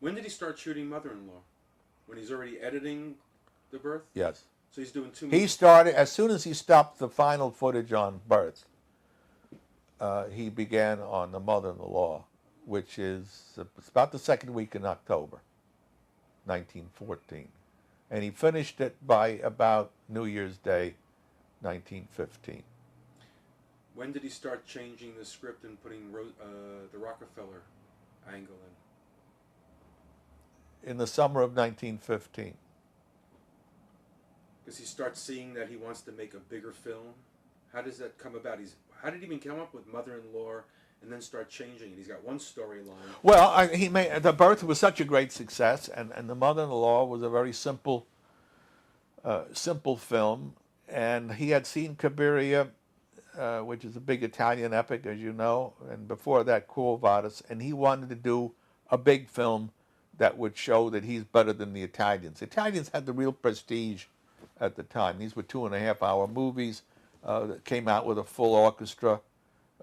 When did he start shooting Mother-in-Law? When he's already editing The Birth? Yes. So he's doing 2 He movies? started, as soon as he stopped the final footage on Birth, he began on The Mother-in-Law, which is it's about the second week in October, 1914. And he finished it by about New Year's Day, 1915. When did he start changing the script and putting the Rockefeller angle In the summer of 1915. Because he starts seeing that he wants to make a bigger film? How does that come about? How did he even come up with Mother-in-Law and then start changing it? He's got one storyline. Well, he made The Birth was such a great success, and The Mother-in-Law was a very simple film. And he had seen Cabiria, which is a big Italian epic, as you know, and before that, Quo Vadis, and he wanted to do a big film that would show that he's better than the Italians. The Italians had the real prestige at the time. These were 2.5-hour movies that came out with a full orchestra,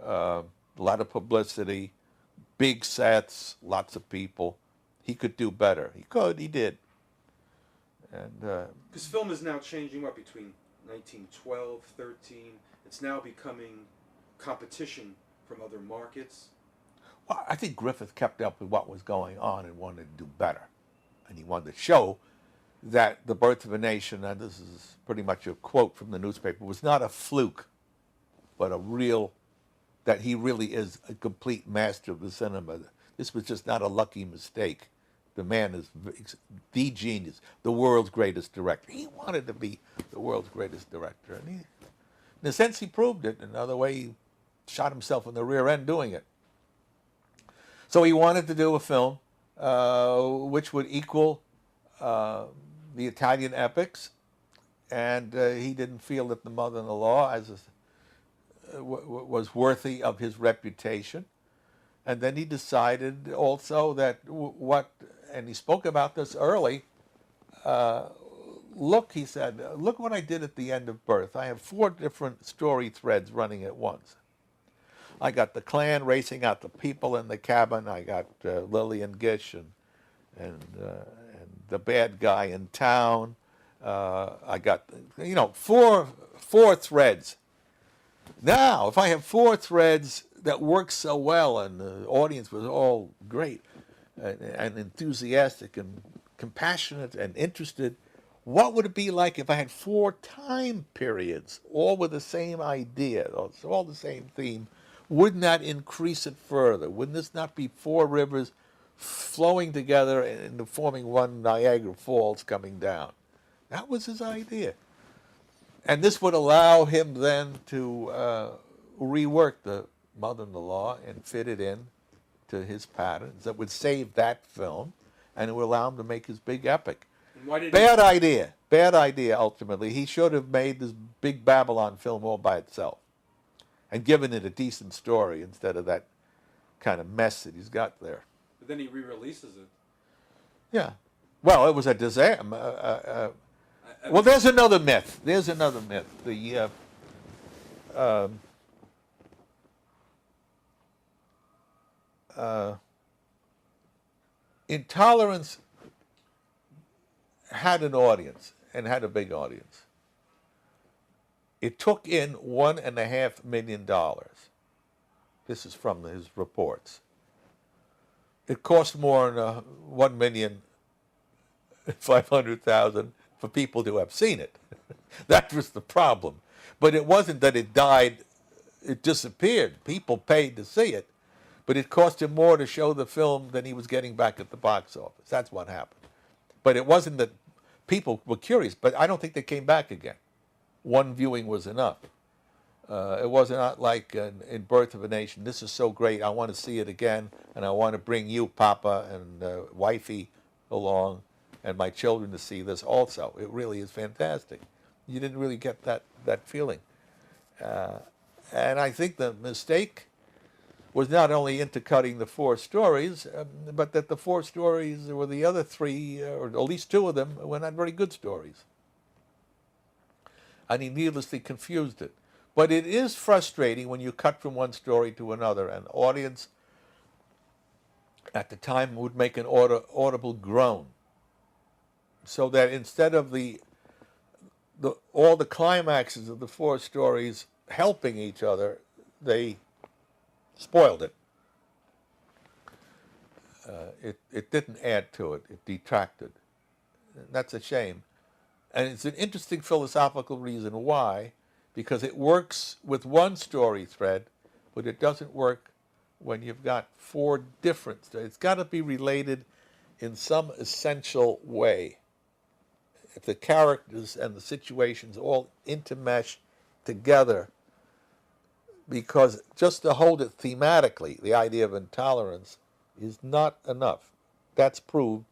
a lot of publicity, big sets, lots of people. He could do better. He did. And because film is now changing, between 1912, 13, it's now becoming competition from other markets. Well, I think Griffith kept up with what was going on and wanted to do better. And he wanted to show that The Birth of a Nation, and this is pretty much a quote from the newspaper, was not a fluke, but that he really is a complete master of the cinema. This was just not a lucky mistake. The man is the genius, the world's greatest director. He wanted to be the world's greatest director. And in a sense, he proved it. Another way, he shot himself in the rear end doing it. So he wanted to do a film which would equal the Italian epics, and he didn't feel that The Mother-in-Law was worthy of his reputation. And then he decided also that and he spoke about this early, look, he said, look what I did at the end of Birth. I have 4 different story threads running at once. I got the Klan racing out the people in the cabin. I got Lillian Gish and the bad guy in town. I got, 4 threads. Now, if I have 4 threads that work so well and the audience was all great and enthusiastic and compassionate and interested, what would it be like if I had 4 time periods, all with the same idea, all the same theme? Wouldn't that increase it further? Wouldn't this not be 4 rivers flowing together and forming one Niagara Falls coming down? That was his idea. And this would allow him then to rework The Mother-in-Law and fit it in to his patterns that would save that film, and it would allow him to make his big epic. Bad idea, ultimately. He should have made this big Babylon film all by itself and given it a decent story instead of that kind of mess that he's got there. But then he re-releases it. Yeah. Well, it was a disaster. Well, there's another myth. The Intolerance had an audience and had a big audience. It took in $1.5 million. This is from his reports. It cost more than $1,500,000 for people to have seen it. That was the problem. But it wasn't that it died, it disappeared. People paid to see it, but it cost him more to show the film than he was getting back at the box office. That's what happened. But it wasn't that people were curious, but I don't think they came back again. One viewing was enough. It was not like in Birth of a Nation, this is so great, I want to see it again, and I want to bring you, Papa, and Wifey along, and my children to see this also. It really is fantastic. You didn't really get that feeling. And I think the mistake was not only intercutting the 4 stories, but that the 4 stories were the other 3, or at least 2 of them, were not very good stories. And he needlessly confused it. But it is frustrating when you cut from one story to another. An audience at the time would make an audible groan. So that instead of all the climaxes of the four stories helping each other, they spoiled it. It didn't add to it. It detracted. That's a shame. And it's an interesting philosophical reason why, because it works with one story thread, but it doesn't work when you've got four different stories. It's got to be related in some essential way. If the characters and the situations all intermesh together, because just to hold it thematically, the idea of intolerance is not enough. That's proved,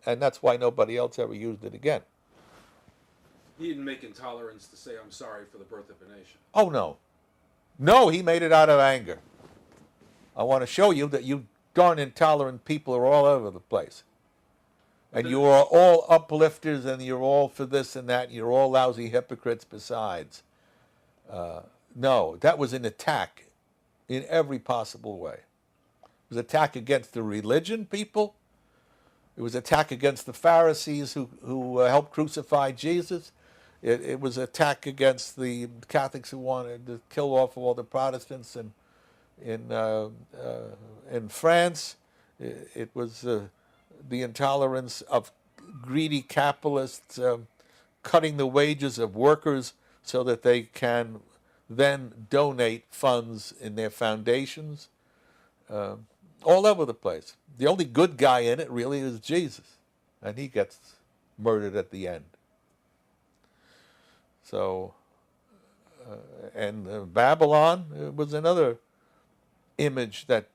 and that's why nobody else ever used it again. He didn't make Intolerance to say, I'm sorry for the birth of a nation. Oh, no. No, he made it out of anger. I want to show you that you darn intolerant people are all over the place. And you are all uplifters, and you're all for this and that, and you're all lousy hypocrites besides. No, that was an attack in every possible way. It was an attack against the religion people. It was an attack against the Pharisees who helped crucify Jesus. It was an attack against the Catholics who wanted to kill off all the Protestants in France. It was the intolerance of greedy capitalists cutting the wages of workers so that they can then donate funds in their foundations. All over the place. The only good guy in it really is Jesus, and he gets murdered at the end. So, and Babylon was another image that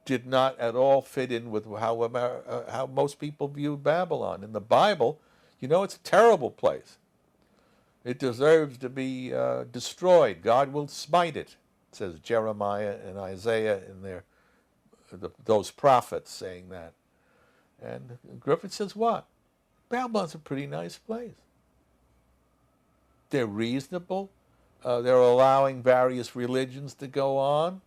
did not at all fit in with how most people viewed Babylon. In the Bible, it's a terrible place. It deserves to be destroyed. God will smite it, says Jeremiah and Isaiah in those prophets saying that. And Griffith says what? Babylon's a pretty nice place. They're reasonable. They're allowing various religions to go on.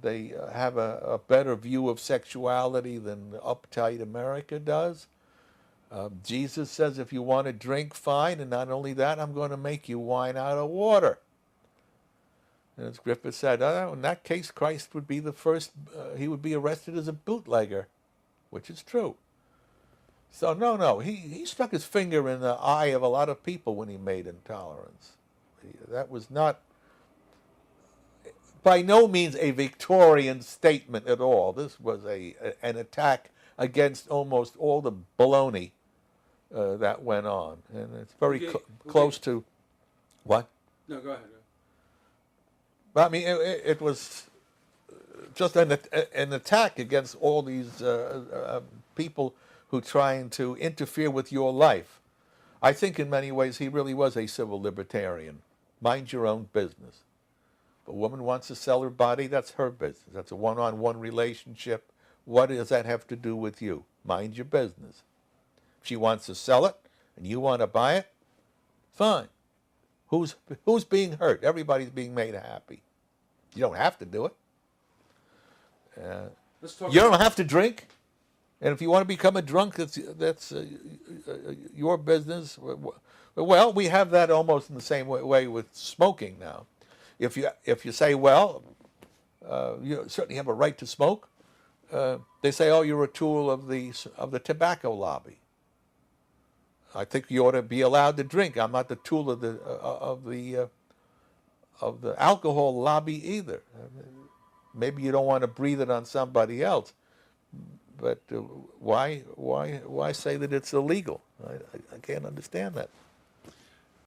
They have a better view of sexuality than uptight America does. Jesus says, if you want to drink, fine, and not only that, I'm going to make you wine out of water. And as Griffith said, in that case, Christ would be the first, he would be arrested as a bootlegger, which is true. So no, he stuck his finger in the eye of a lot of people when he made Intolerance. That was not, by no means, a Victorian statement at all. This was an attack against almost all the baloney that went on. And it's very close to, what? No, go ahead. I mean, it was just an attack against all these people who trying to interfere with your life. I think in many ways he really was a civil libertarian. Mind your own business. If a woman wants to sell her body, that's her business. That's a one-on-one relationship. What does that have to do with you? Mind your business. If she wants to sell it and you want to buy it, fine. Who's being hurt? Everybody's being made happy. You don't have to do it. You don't have to drink. And if you want to become a drunk, that's your business. Well, we have that almost in the same way with smoking now. If you say, well, you certainly have a right to smoke, they say, oh, you're a tool of the tobacco lobby. I think you ought to be allowed to drink. I'm not the tool of the alcohol lobby either. Maybe you don't want to breathe it on somebody else, but why say that it's illegal? I can't understand that.